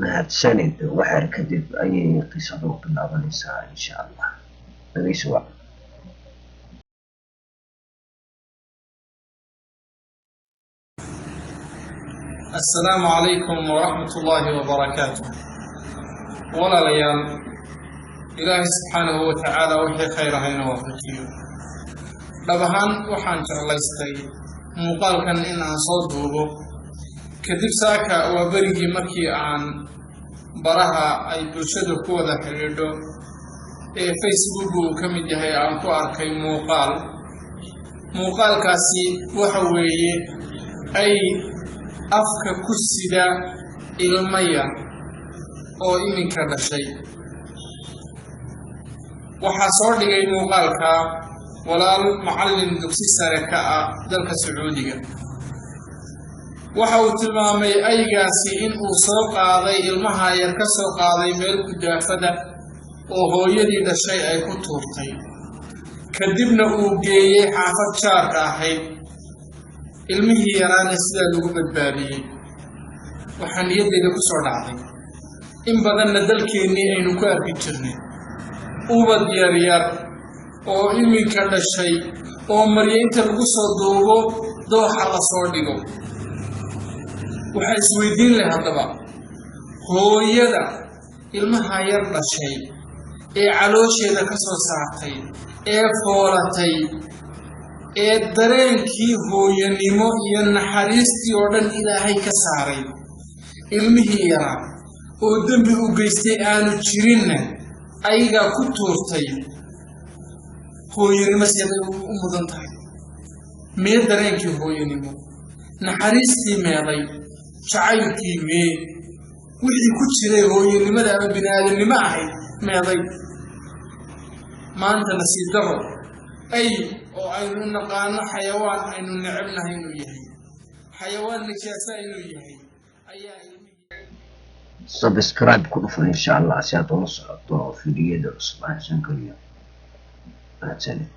mahadsanid waxaad kadib ayay qisadu bilaabanaysaa insha allah dhageyso wac السلام عليكم ورحمة الله وبركاته ولا ليال إلهي سبحانه وتعالى وحي خيره ينوفقه لبهان وحان جعليستي مقال كان إن صوته كدب ساكا وبرقي مكي عن براها أي بلشدو كودا حريدو فيسبوكو كمي جهي عن كواركي مقال كاسي وحوي أي afka ku sida ilmaya oo iminka dhashay waxa soo dhigay muuqaalka walaal macallin dugsi sare ka ah dalka Sacuudiga waxa uu tilmaamay aygaasi in uu soo qaaday ilmaha yar ka soo qaaday meel ku daafada oo hooyadii dhashay ay ku tuurtay kadibna uu geeyay xaafad jaarka ahayd ilmihii yaraana sida lagu badbaadiyay waxaan niyadeyda ku soo dhacday in badanna dalkeennii aynu ku arki jirnay ubad yaryar oo iminka dhashay oo maryaynta lagu soo duubo dooxa la soo dhigo waxaa isweydiin leh haddaba hooyada ilmaha yar dhashay ee caloosheeda ka soo saartay ee foolatay ee dareenkii hooyanimo iyo naxariistii oo dhan ilaahay ka saaray ilmihii yaraa oo dambi u geystay aanu jirinna ayaga ku tuurtay hooyanimo siday u mudan tahay mee dareenkii hooyanimo naxariistii meeday jacaylkii mee wixii ku jiray hooyanimada ama bini'aadamnimo ahayd meeday maanta nasiib daro ay oo aynu naqaano xayawaan aynu necebnahay inuu yahay xayawaan nijaasa inuu yahay ayaa subscribe ku dhufan insha allah si aad ula socoto fiidiyada cusub aan soo geliyo mahadsanid